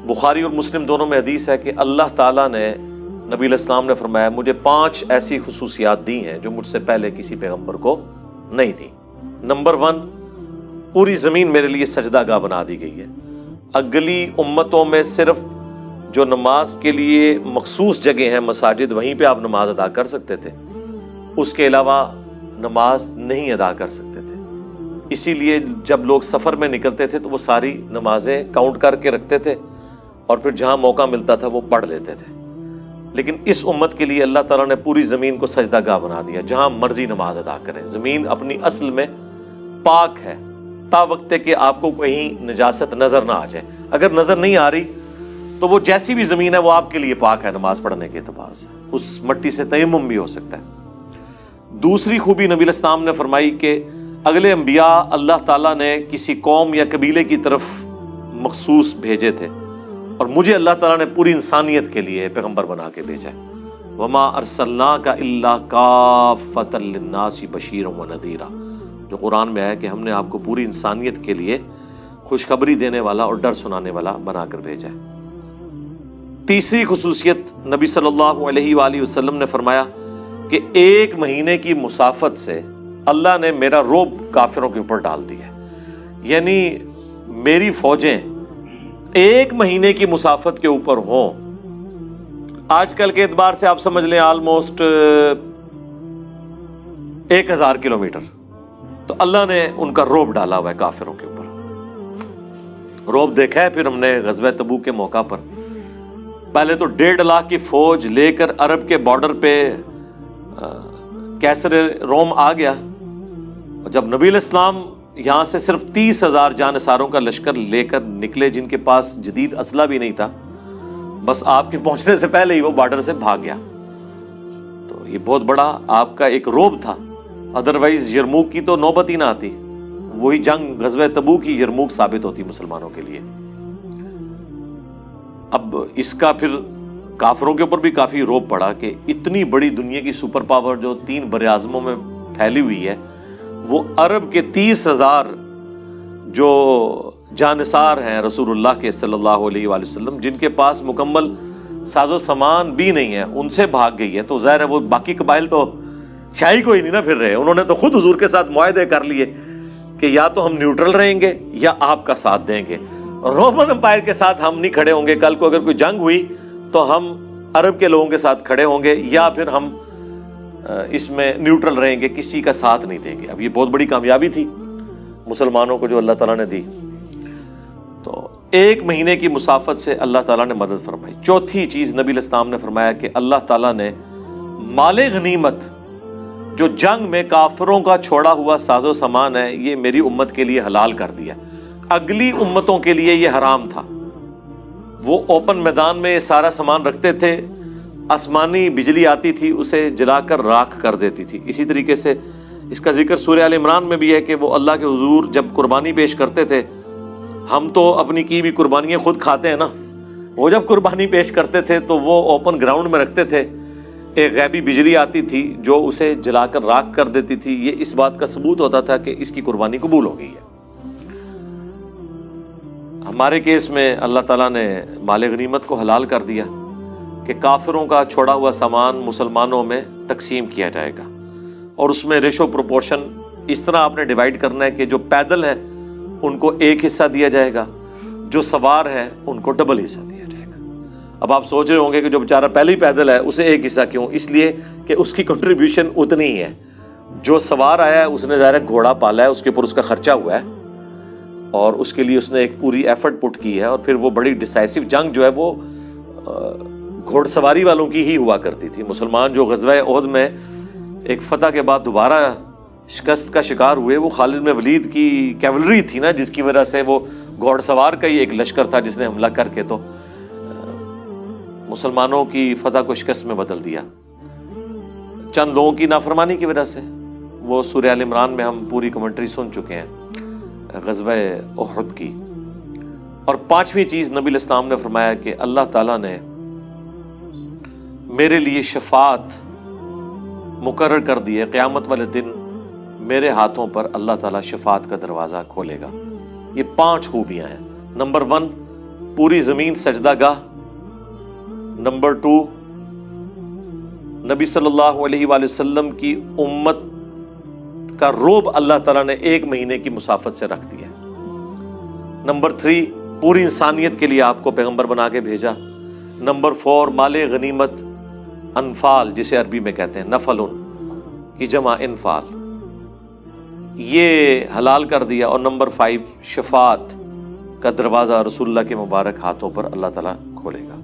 بخاری اور مسلم دونوں میں حدیث ہے کہ اللہ تعالیٰ نے نبی علیہ السلام نے فرمایا مجھے 5 ایسی خصوصیات دی ہیں جو مجھ سے پہلے کسی پیغمبر کو نہیں تھی۔ نمبر 1، پوری زمین میرے لیے سجدہ گاہ بنا دی گئی ہے۔ اگلی امتوں میں صرف جو نماز کے لیے مخصوص جگہ ہیں مساجد، وہیں پہ آپ نماز ادا کر سکتے تھے، اس کے علاوہ نماز نہیں ادا کر سکتے تھے۔ اسی لیے جب لوگ سفر میں نکلتے تھے تو وہ ساری نمازیں کاؤنٹ کر کے رکھتے تھے اور پھر جہاں موقع ملتا تھا وہ پڑھ لیتے تھے۔ لیکن اس امت کے لیے اللہ تعالیٰ نے پوری زمین کو سجدہ گاہ بنا دیا، جہاں مرضی نماز ادا کریں۔ زمین اپنی اصل میں پاک ہے، تا وقت کہ آپ کو کہیں نجاست نظر نہ آ جائے۔ اگر نظر نہیں آ رہی تو وہ جیسی بھی زمین ہے وہ آپ کے لیے پاک ہے نماز پڑھنے کے اعتبار سے، اس مٹی سے تیمم بھی ہو سکتا ہے۔ دوسری خوبی نبی علیہ السلام نے فرمائی کہ اگلے انبیاء اللہ تعالیٰ نے کسی قوم یا قبیلے کی طرف مخصوص بھیجے تھے، اور مجھے اللہ تعالیٰ نے پوری انسانیت کے لیے پیغمبر بنا کے بھیجا ہے۔ وَمَا أَرْسَلْنَاكَ إِلَّا كَافَّةً لِلنَّاسِ بَشِيرًا وَنَذِيرًا، جو قرآن میں ہے کہ ہم نے آپ کو پوری انسانیت کے لیے خوشخبری دینے والا اور ڈر سنانے والا بنا کر بھیجا ہے۔ تیسری خصوصیت نبی صلی اللہ علیہ وآلہ وسلم نے فرمایا کہ 1 مہینے کی مسافت سے اللہ نے میرا رعب کافروں کے اوپر ڈال دیا ہے، یعنی میری فوجیں 1 مہینے کی مسافت کے اوپر ہوں، آج کل کے اعتبار سے آپ سمجھ لیں آلموسٹ 1000 کلومیٹر، تو اللہ نے ان کا رعب ڈالا ہوا ہے کافروں کے اوپر۔ رعب دیکھا ہے پھر ہم نے غزوہ تبوک کے موقع پر، پہلے تو 1.5 لاکھ کی فوج لے کر عرب کے بارڈر پہ کیسر روم آ گیا، اور جب نبی علیہ السلام یہاں سے صرف 30,000 جانثاروں کا لشکر لے کر نکلے، جن کے پاس جدید اسلحہ بھی نہیں تھا، بس آپ کے پہنچنے سے پہلے ہی وہ بارڈر سے بھاگ گیا۔ تو یہ بہت بڑا آپ کا ایک رعب تھا، ادروائز یرموک کی تو نوبت ہی نہ آتی، وہی جنگ غزوہ تبوک کی یرموک ثابت ہوتی مسلمانوں کے لیے۔ اب اس کا پھر کافروں کے اوپر بھی کافی رعب پڑا کہ اتنی بڑی دنیا کی سپر پاور جو 3 براعظموں میں پھیلی ہوئی ہے، وہ عرب کے 30,000 جو جانثار ہیں رسول اللہ کے صلی اللہ علیہ وآلہ وسلم، جن کے پاس مکمل ساز و سامان بھی نہیں ہے، ان سے بھاگ گئی ہے۔ تو ظاہر ہے وہ باقی قبائل تو شاہی کو ہی نہیں نہ پھر رہے، انہوں نے تو خود حضور کے ساتھ معاہدے کر لیے کہ یا تو ہم نیوٹرل رہیں گے یا آپ کا ساتھ دیں گے، رومن امپائر کے ساتھ ہم نہیں کھڑے ہوں گے، کل کو اگر کوئی جنگ ہوئی تو ہم عرب کے لوگوں کے ساتھ کھڑے ہوں گے، یا پھر ہم اس میں نیوٹرل رہیں گے، کسی کا ساتھ نہیں دیں گے۔ اب یہ بہت بڑی کامیابی تھی مسلمانوں کو جو اللہ تعالیٰ نے دی۔ تو 1 مہینے کی مسافت سے اللہ تعالیٰ نے مدد فرمائی۔ چوتھی چیز نبی علیہ السلام نے فرمایا کہ اللہ تعالیٰ نے مال غنیمت جو جنگ میں کافروں کا چھوڑا ہوا ساز و سامان ہے، یہ میری امت کے لیے حلال کر دیا۔ اگلی امتوں کے لیے یہ حرام تھا، وہ اوپن میدان میں سارا سامان رکھتے تھے، آسمانی بجلی آتی تھی اسے جلا کر راکھ کر دیتی تھی۔ اسی طریقے سے اس کا ذکر سورہ آل عمران میں بھی ہے کہ وہ اللہ کے حضور جب قربانی پیش کرتے تھے، ہم تو اپنی کی بھی قربانیاں خود کھاتے ہیں نا، وہ جب قربانی پیش کرتے تھے تو وہ اوپن گراؤنڈ میں رکھتے تھے، ایک غیبی بجلی آتی تھی جو اسے جلا کر راکھ کر دیتی تھی۔ یہ اس بات کا ثبوت ہوتا تھا کہ اس کی قربانی قبول ہو گئی ہے۔ ہمارے کیس میں اللہ تعالیٰ نے مال غنیمت کو حلال کر دیا کہ کافروں کا چھوڑا ہوا سامان مسلمانوں میں تقسیم کیا جائے گا، اور اس میں ریشو پروپورشن اس طرح آپ نے ڈیوائیڈ کرنا ہے کہ جو پیدل ہیں ان کو 1 حصہ دیا جائے گا، جو سوار ہیں ان کو ڈبل حصہ دیا جائے گا۔ اب آپ سوچ رہے ہوں گے کہ جو بیچارہ پہلے ہی پیدل ہے اسے 1 حصہ کیوں؟ اس لیے کہ اس کی کنٹریبیوشن اتنی ہی ہے۔ جو سوار آیا ہے اس نے ظاہر گھوڑا پالا ہے، اس کے اوپر اس کا خرچہ ہوا ہے، اور اس کے لیے اس نے ایک پوری ایفرٹ پٹ کی ہے، اور پھر وہ بڑی ڈیسائسو جنگ جو ہے وہ گھوڑ سواری والوں کی ہی ہوا کرتی تھی۔ مسلمان جو غزوہ احد میں ایک فتح کے بعد دوبارہ شکست کا شکار ہوئے، وہ خالد بن ولید کی کیولری تھی نا، جس کی وجہ سے وہ گھوڑ سوار کا ہی ایک لشکر تھا جس نے حملہ کر کے تو مسلمانوں کی فتح کو شکست میں بدل دیا، چند لوگوں کی نافرمانی کی وجہ سے۔ وہ سورہ آل عمران میں ہم پوری کمنٹری سن چکے ہیں غزوہ احد کی۔ اور 5ویں چیز نبی علیہ السلام نے فرمایا کہ اللہ تعالیٰ نے میرے لیے شفاعت مقرر کر دی ہے، قیامت والے دن میرے ہاتھوں پر اللہ تعالیٰ شفاعت کا دروازہ کھولے گا۔ یہ 5 خوبیاں ہیں۔ نمبر 1، پوری زمین سجدہ گاہ۔ نمبر 2، نبی صلی اللہ علیہ وآلہ وسلم کی امت کا روب اللہ تعالیٰ نے 1 مہینے کی مسافت سے رکھ دیا۔ نمبر 3، پوری انسانیت کے لیے آپ کو پیغمبر بنا کے بھیجا۔ نمبر 4، مال غنیمت، انفال جسے عربی میں کہتے ہیں، نفلن کی جمع انفال، یہ حلال کر دیا۔ اور نمبر 5، شفاعت کا دروازہ رسول اللہ کے مبارک ہاتھوں پر اللہ تعالیٰ کھولے گا۔